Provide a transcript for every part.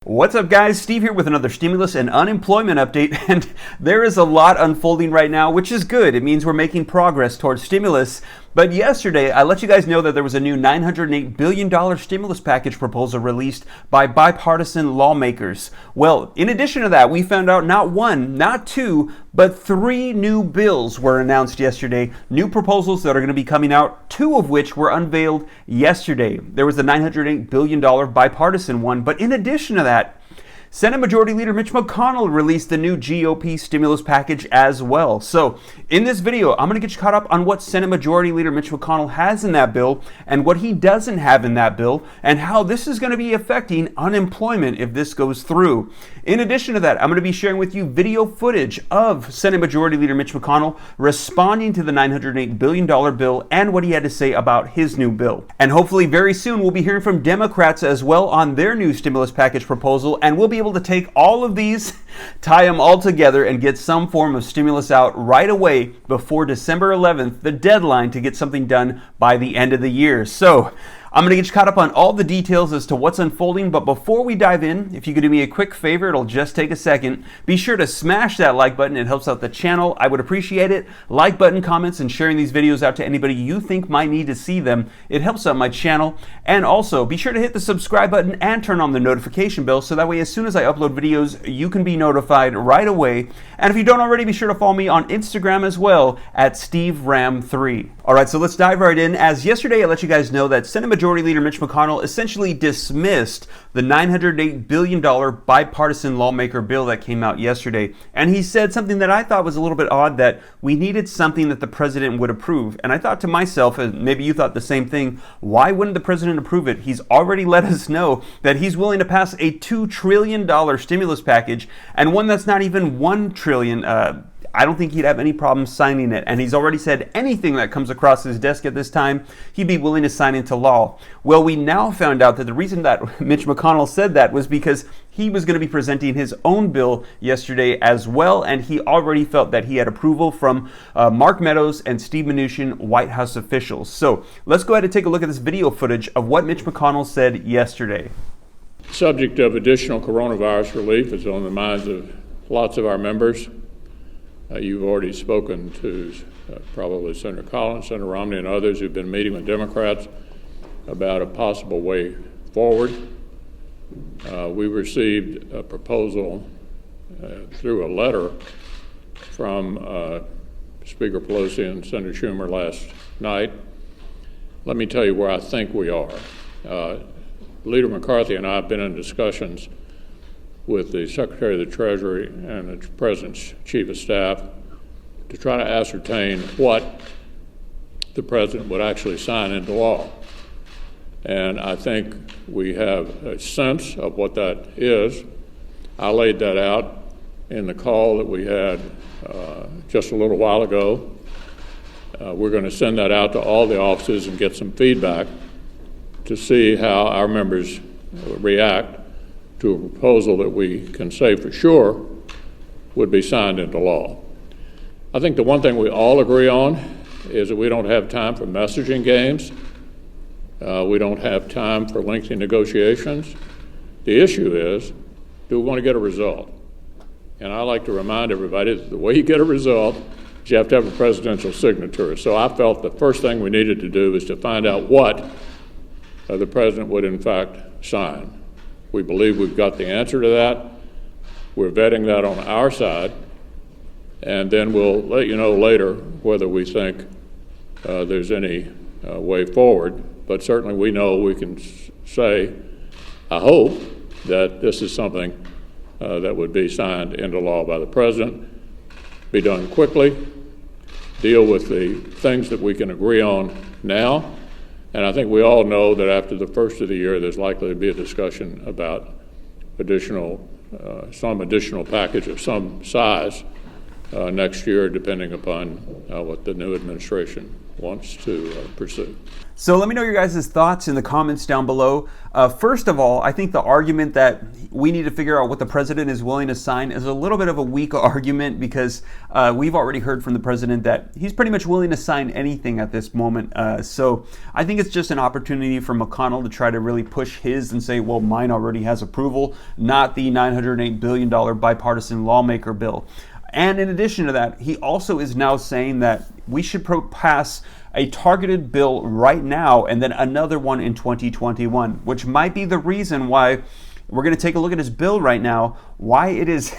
What's up, guys? Steve here with another stimulus and unemployment update, and there is a lot unfolding right now, which is good. It means we're making progress towards stimulus. But yesterday, I let you guys know that there was a new $908 billion stimulus package proposal released by bipartisan lawmakers. Well, in addition to that, we found out not one, not two, but three new bills were announced yesterday. New proposals that are going to be coming out, two of which were unveiled yesterday. There was the $908 billion bipartisan one, but in addition to that, Senate Majority Leader Mitch McConnell released the new GOP stimulus package as well. So in this video, I'm going to get you caught up on what Senate Majority Leader Mitch McConnell has in that bill and what he doesn't have in that bill and how this is going to be affecting unemployment if this goes through. In addition to that, I'm going to be sharing with you video footage of Senate Majority Leader Mitch McConnell responding to the $908 billion bill and what he had to say about his new bill. And hopefully very soon we'll be hearing from Democrats as well on their new stimulus package proposal, and we'll be able to take all of these, tie them all together, and get some form of stimulus out right away before December 11th, the deadline to get something done by the end of the year. So I'm going to get you caught up on all the details as to what's unfolding, but before we dive in, if you could do me a quick favor, it'll just take a second. Be sure to smash that like button. It helps out the channel. I would appreciate it. Like button, comments, and sharing these videos out to anybody you think might need to see them. It helps out my channel. And also, be sure to hit the subscribe button and turn on the notification bell so that way as soon as I upload videos, you can be notified right away. And if you don't already, be sure to follow me on Instagram as well at SteveRam3. All right, so let's dive right in. As yesterday, I let you guys know that Senate Majority Leader Mitch McConnell essentially dismissed the $908 billion bipartisan lawmaker bill that came out yesterday. And he said something that I thought was a little bit odd, that we needed something that the president would approve. And I thought to myself, and maybe you thought the same thing, why wouldn't the president approve it? He's already let us know that he's willing to pass a $2 trillion stimulus package, and one that's not even $1 trillion. I don't think he'd have any problem signing it. And he's already said anything that comes across his desk at this time, he'd be willing to sign into law. Well, we now found out that the reason that Mitch McConnell said that was because he was going to be presenting his own bill yesterday as well. And he already felt that he had approval from Mark Meadows and Steve Mnuchin, White House officials. So let's go ahead and take a look at this video footage of what Mitch McConnell said yesterday. The subject of additional coronavirus relief is on the minds of lots of our members. You've already spoken to probably Senator Collins, Senator Romney, and others who've been meeting with Democrats about a possible way forward. We received a proposal through a letter from Speaker Pelosi and Senator Schumer last night. Let me tell you where I think we are. Leader McCarthy and I have been in discussions with the Secretary of the Treasury and the President's Chief of Staff to try to ascertain what the President would actually sign into law. And I think we have a sense of what that is. I laid that out in the call that we had just a little while ago. We're going to send that out to all the offices and get some feedback to see how our members react to a proposal that we can say for sure would be signed into law. I think the one thing we all agree on is that we don't have time for messaging games. We don't have time for lengthy negotiations. The issue is, do we want to get a result? And I like to remind everybody that the way you get a result is you have to have a presidential signature. So I felt the first thing we needed to do is to find out what the president would in fact sign. We believe we've got the answer to that. We're vetting that on our side, and then we'll let you know later whether we think there's any way forward. But certainly we know we can say, I hope, that this is something that would be signed into law by the president, be done quickly, deal with the things that we can agree on now. And I think we all know that after the first of the year, there's likely to be a discussion about some additional package of some size next year, depending upon what the new administration wants to pursue. So let me know your guys' thoughts in the comments down below. First of all, I think the argument that we need to figure out what the president is willing to sign is a little bit of a weak argument, because we've already heard from the president that he's pretty much willing to sign anything at this moment. So I think it's just an opportunity for McConnell to try to really push his and say, well, mine already has approval, not the $908 billion bipartisan lawmaker bill. And in addition to that, he also is now saying that we should pass a targeted bill right now and then another one in 2021, which might be the reason why we're going to take a look at his bill right now, why it is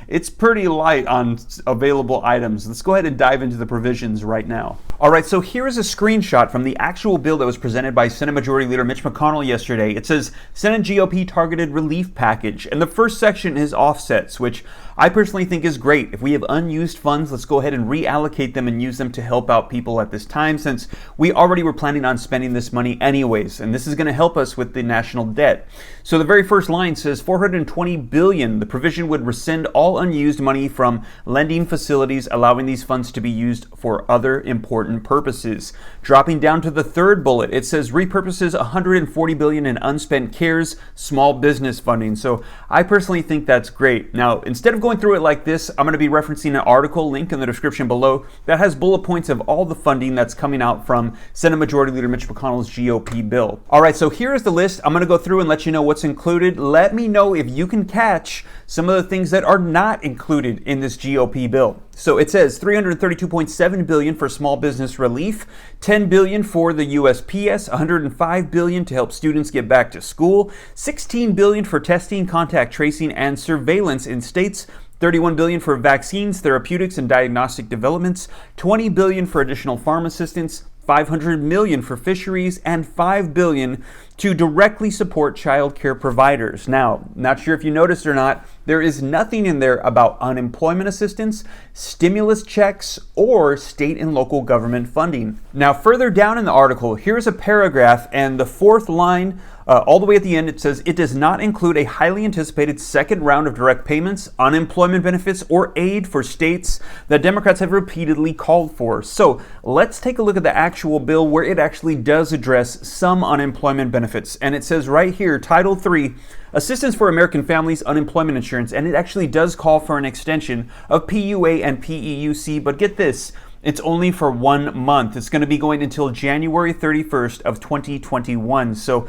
it's pretty light on available items. Let's go ahead and dive into the provisions right now. All right, so here is a screenshot from the actual bill that was presented by Senate Majority Leader Mitch McConnell yesterday. It says Senate GOP targeted relief package, and the first section is offsets, which I personally think is great. If we have unused funds, let's go ahead and reallocate them and use them to help out people at this time, since we already were planning on spending this money anyways, and this is going to help us with the national debt. So the very first line says $420 billion. The provision would rescind all unused money from lending facilities, allowing these funds to be used for other important purposes. Dropping down to the third bullet, it says repurposes $140 billion in unspent CARES small business funding. So I personally think that's great. Now, instead of going through it like this, I'm going to be referencing an article link in the description below that has bullet points of all the funding that's coming out from Senate Majority Leader Mitch McConnell's GOP bill. All right, so here is the list. I'm going to go through and let you know what's included. Let me know if you can catch some of the things that are not included in this GOP bill. So it says $332.7 billion for small business relief, $10 billion for the USPS, $105 billion to help students get back to school, $16 billion for testing, contact tracing, and surveillance in states, $31 billion for vaccines, therapeutics, and diagnostic developments, $20 billion for additional farm assistance, $500 million for fisheries, and $5 billion to directly support child care providers. Now, not sure if you noticed or not, there is nothing in there about unemployment assistance, stimulus checks, or state and local government funding. Now, further down in the article, here's a paragraph, and the fourth line, all the way at the end, it says, it does not include a highly anticipated second round of direct payments, unemployment benefits, or aid for states that Democrats have repeatedly called for. So let's take a look at the actual bill where it actually does address some unemployment benefits. And it says right here, Title III, Assistance for American Families Unemployment Insurance, and it actually does call for an extension of PUA and PEUC, but get this, it's only for 1 month. It's going to be going until January 31st of 2021. So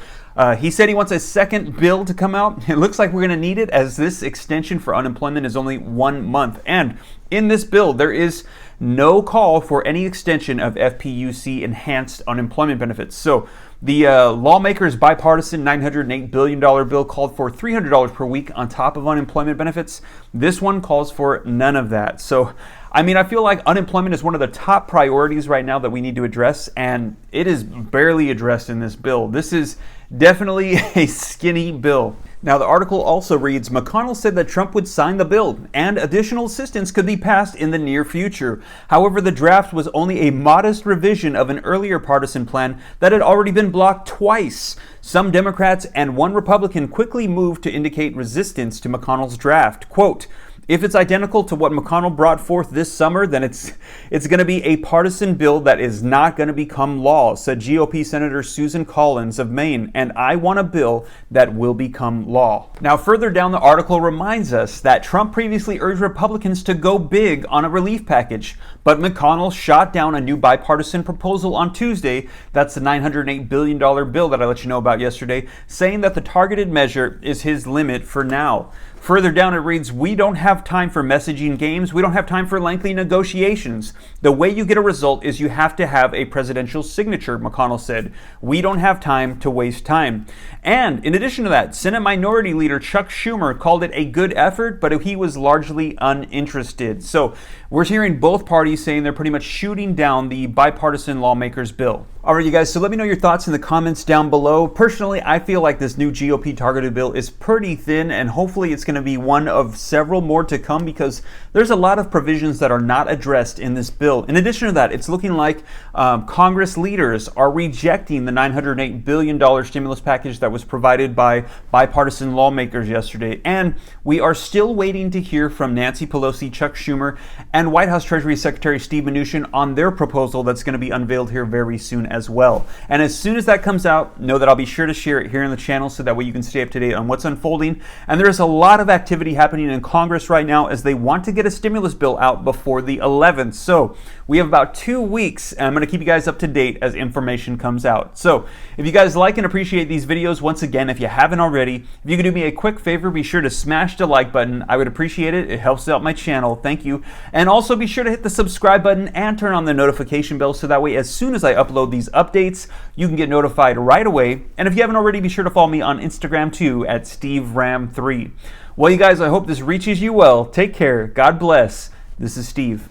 he said he wants a second bill to come out. It looks like we're going to need it, as this extension for unemployment is only 1 month. And in this bill, there is no call for any extension of FPUC enhanced unemployment benefits. So the lawmakers' bipartisan $908 billion bill called for $300 per week on top of unemployment benefits. This one calls for none of that. So, I mean, I feel like unemployment is one of the top priorities right now that we need to address, and it is barely addressed in this bill. This is definitely a skinny bill. Now, the article also reads, McConnell said that Trump would sign the bill and additional assistance could be passed in the near future. However, the draft was only a modest revision of an earlier partisan plan that had already been blocked twice. Some Democrats and one Republican quickly moved to indicate resistance to McConnell's draft. Quote, if it's identical to what McConnell brought forth this summer, then it's going to be a partisan bill that is not going to become law, said GOP Senator Susan Collins of Maine, and I want a bill that will become law. Now, further down the article reminds us that Trump previously urged Republicans to go big on a relief package, but McConnell shot down a new bipartisan proposal on Tuesday. That's the $908 billion bill that I let you know about yesterday, saying that the targeted measure is his limit for now. Further down it reads, we don't have time for messaging games. We don't have time for lengthy negotiations. The way you get a result is you have to have a presidential signature, McConnell said. We don't have time to waste time. And in addition to that, Senate Minority Leader Chuck Schumer called it a good effort, but he was largely uninterested. So we're hearing both parties saying they're pretty much shooting down the bipartisan lawmakers' bill. All right, you guys, so let me know your thoughts in the comments down below. Personally, I feel like this new GOP targeted bill is pretty thin, and hopefully it's going to be one of several more to come because there's a lot of provisions that are not addressed in this bill. In addition to that, it's looking like Congress leaders are rejecting the $908 billion stimulus package that was provided by bipartisan lawmakers yesterday. And we are still waiting to hear from Nancy Pelosi, Chuck Schumer, and White House Treasury Secretary Steve Mnuchin on their proposal that's going to be unveiled here very soon as well. And as soon as that comes out, know that I'll be sure to share it here in the channel so that way you can stay up to date on what's unfolding. And there's a lot of activity happening in Congress right now as they want to get a stimulus bill out before the 11th. So we have about 2 weeks, and I'm going to keep you guys up to date as information comes out. So if you guys like and appreciate these videos, once again, if you haven't already, if you could do me a quick favor, be sure to smash the like button. I would appreciate it. It helps out my channel. Thank you. And also be sure to hit the subscribe button and turn on the notification bell so that way as soon as I upload these updates, you can get notified right away. And if you haven't already, be sure to follow me on Instagram too at SteveRam3. Well, you guys, I hope this reaches you well. Take care. God bless. This is Steve.